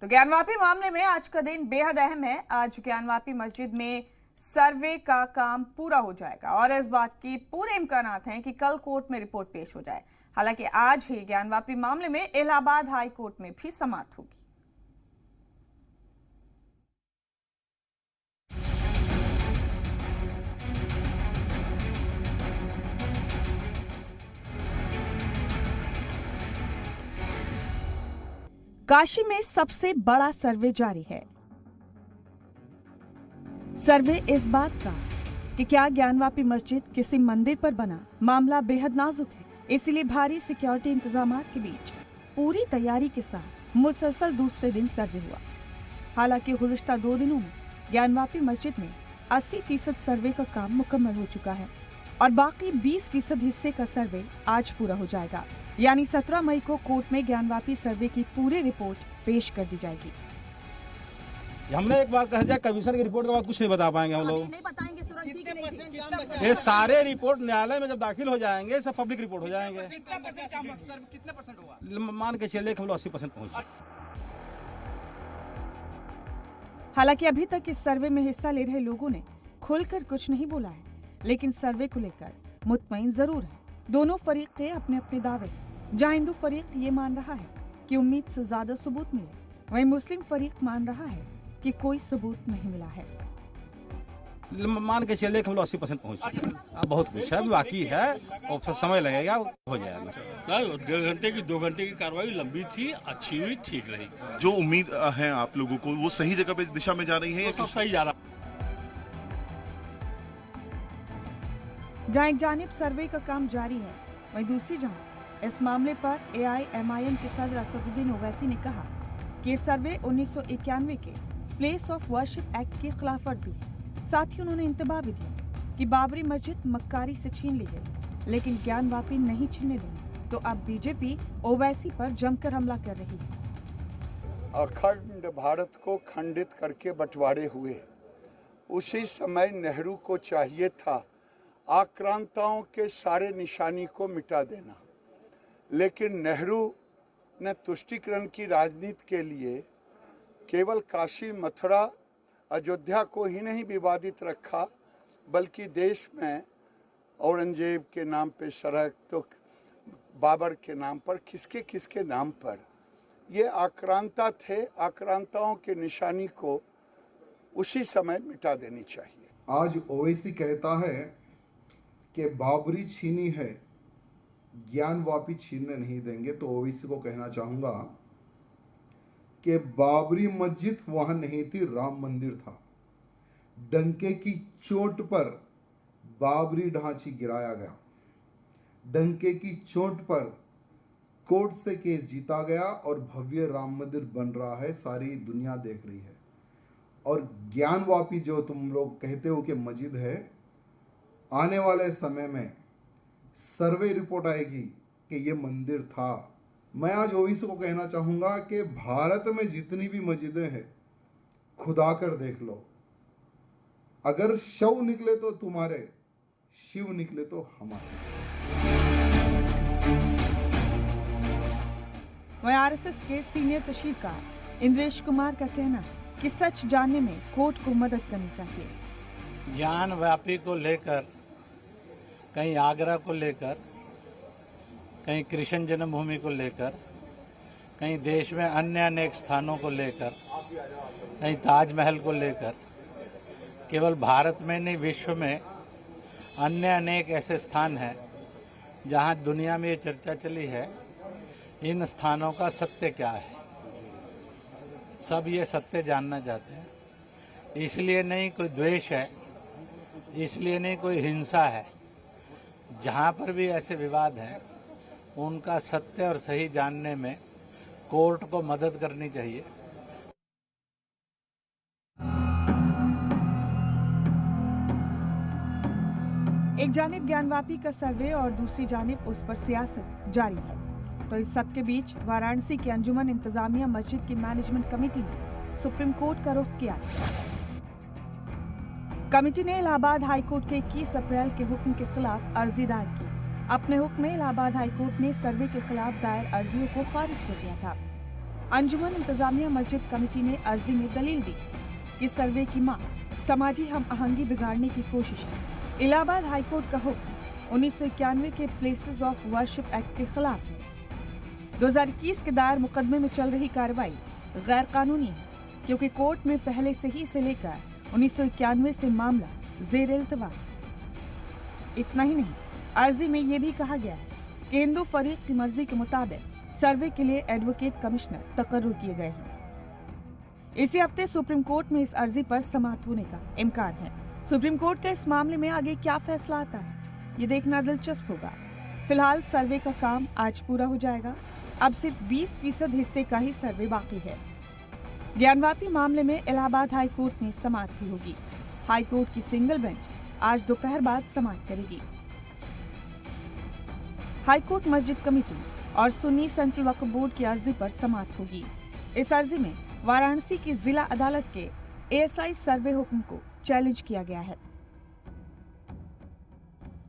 तो ज्ञानवापी मामले में आज का दिन बेहद अहम है। आज ज्ञानवापी मस्जिद में सर्वे का काम पूरा हो जाएगा और इस बात की पूरे इम्कानात हैं कि कल कोर्ट में रिपोर्ट पेश हो जाए। हालांकि आज ही ज्ञानवापी मामले में इलाहाबाद हाई कोर्ट में भी समाअत होगी। काशी में सबसे बड़ा सर्वे जारी है। सर्वे इस बात का कि क्या ज्ञानवापी मस्जिद किसी मंदिर पर बना। मामला बेहद नाजुक है, इसलिए भारी सिक्योरिटी इंतजामात के बीच पूरी तैयारी के साथ मुसलसल दूसरे दिन सर्वे हुआ। हालांकि गुज़िश्ता 2 दिनों में ज्ञानवापी मस्जिद में 80% सर्वे का काम मुकम्मल हो चुका है और बाकी 20% हिस्से का सर्वे आज पूरा हो जाएगा। यानी 17 मई को कोर्ट में ज्ञानवापी सर्वे की पूरी रिपोर्ट पेश कर दी जाएगी। हमने एक बात कह दिया, कमीशन की रिपोर्ट के बाद कुछ नहीं बता पाएंगे हम लोग। नहीं बताएंगे ये सारे रिपोर्ट न्यायालय में जब दाखिल हो जाएंगे सब पब्लिक रिपोर्ट हो जाएंगे। कितने परसेंट होगा? मान के चलिए हम लोग 80% पहुंचे। हालांकि अभी तक इस सर्वे में हिस्सा ले रहे लोगों ने खुलकर कुछ नहीं बोला है, लेकिन सर्वे को लेकर मुतमईन जरूर है। दोनों फरीक के अपने अपने दावे। जहां हिंदू फरीक ये मान रहा है कि उम्मीद से ज्यादा सबूत मिले, वहीं मुस्लिम फरीक मान रहा है कि कोई सबूत नहीं मिला है। मान के चलिए हम लोग 80% पहुंचे। बहुत कुछ है बाकी है और फिर समय लगेगा, हो जाएगा। 1.5 घंटे की 2 घंटे की कार्रवाई लंबी थी, अच्छी हुई, ठीक रही। जो उम्मीद है आप लोगों को वो सही जगह पे दिशा में जा रही है या सब सही जा रहा? जहां एक जानिब सर्वे का काम जारी है, वहीं दूसरी जानिब इस मामले पर AIMIM के सदर असदुद्दीन ओवैसी ने कहा कि ये सर्वे 1991 के प्लेस ऑफ वर्शिप एक्ट की खिलाफ वर्जी है। साथ ही उन्होंने इंतबाह भी दिया कि बाबरी मस्जिद मक्कारी से छीन ली गई, लेकिन ज्ञानवापी नहीं छीनने देंगे। तो अब बीजेपी ओवैसी पर जमकर हमला कर रही है। अखंड भारत को खंडित करके बंटवारे हुए उसी समय नेहरू को चाहिए था आक्रांताओं के सारे निशानी को मिटा देना, लेकिन नेहरू ने तुष्टीकरण की राजनीति के लिए केवल काशी, मथुरा, अयोध्या को ही नहीं विवादित रखा, बल्कि देश में औरंगजेब के नाम पे सड़क, तो बाबर के नाम पर, किसके किसके नाम पर ये आक्रांता थे। आक्रांताओं के निशानी को उसी समय मिटा देनी चाहिए। आज ओवैसी कहता है कि बाबरी छीनी है, ज्ञानवापी छीनने नहीं देंगे। तो ओवैसी को कहना चाहूँगा कि बाबरी मस्जिद वहाँ नहीं थी, राम मंदिर था। डंके की चोट पर बाबरी ढांची गिराया गया, डंके की चोट पर कोर्ट से केस जीता गया और भव्य राम मंदिर बन रहा है, सारी दुनिया देख रही है। और ज्ञानवापी जो तुम लोग कहते हो कि मस्जिद है, आने वाले समय में सर्वे रिपोर्ट आएगी कि ये मंदिर था। मैं आज ओवैसी को कहना चाहूँगा कि भारत में जितनी भी मस्जिदें हैं खुदा कर देख लो, अगर शव निकले तो तुम्हारे, शिव निकले तो हमारे। वहीं RSS के सीनियर तशरीहकार इंद्रेश कुमार का कहना है कि सच जानने में कोर्ट को मदद करनी चाहिए। ज्ञानवापी को लेकर, कहीं आगरा को लेकर, कहीं कृष्ण जन्मभूमि को लेकर, कहीं देश में अन्य अनेक स्थानों को लेकर, कहीं ताजमहल को लेकर, केवल भारत में नहीं विश्व में अन्य अनेक ऐसे स्थान हैं जहां दुनिया में ये चर्चा चली है इन स्थानों का सत्य क्या है। सब ये सत्य जानना चाहते हैं। इसलिए नहीं कोई द्वेष है, इसलिए नहीं कोई हिंसा है। जहां पर भी ऐसे विवाद हैं उनका सत्य और सही जानने में कोर्ट को मदद करनी चाहिए। एक जानिब ज्ञानवापी का सर्वे और दूसरी जानिब उस पर सियासत जारी है। तो इस सब के बीच वाराणसी की अंजुमन इंतजामिया मस्जिद की मैनेजमेंट कमेटी ने सुप्रीम कोर्ट का रुख किया। कमेटी ने इलाहाबाद हाईकोर्ट के 21 अप्रैल के हुक्म के खिलाफ अर्जी दायर की। अपने हुक्म में इलाहाबाद हाईकोर्ट ने सर्वे के खिलाफ दायर अर्जियों को खारिज कर दिया था। अंजुमन इंतजामिया मस्जिद कमेटी ने अर्जी में दलील दी कि सर्वे की मांग समाजी हम आहंगी बिगाड़ने की कोशिश है। इलाहाबाद हाईकोर्ट का हुक्म 1991 के प्लेसेस ऑफ वर्शिप एक्ट के खिलाफ है। 2021 के दायर मुकदमे में चल रही कार्रवाई गैर कानूनी है, क्योंकि कोर्ट में पहले से ही से लेकर 1991 से मामला जेर इल्तवा है। इतना ही नहीं, अर्जी में ये भी कहा गया है कि हिंदू फरीक की मर्जी के मुताबिक सर्वे के लिए एडवोकेट कमिश्नर तकर्रुर किए गए हैं। इसी हफ्ते सुप्रीम कोर्ट में इस अर्जी पर समाअत होने का इम्कान है। सुप्रीम कोर्ट का इस मामले में आगे क्या फैसला आता है, ये देखना दिलचस्प होगा। फिलहाल सर्वे का काम आज पूरा हो जाएगा। अब सिर्फ 20% हिस्से का ही सर्वे बाकी है। ज्ञानवापी मामले में इलाहाबाद हाई कोर्ट में समाअत भी होगी। हाई कोर्ट की सिंगल बेंच आज दोपहर बाद समाअत करेगी। हाई कोर्ट मस्जिद कमेटी और सुन्नी सेंट्रल वक्फ बोर्ड की अर्जी पर समाअत होगी। इस अर्जी में वाराणसी की जिला अदालत के एएसआई सर्वे हुक्म को चैलेंज किया गया है।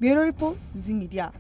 ब्यूरो रिपोर्ट, जी मीडिया।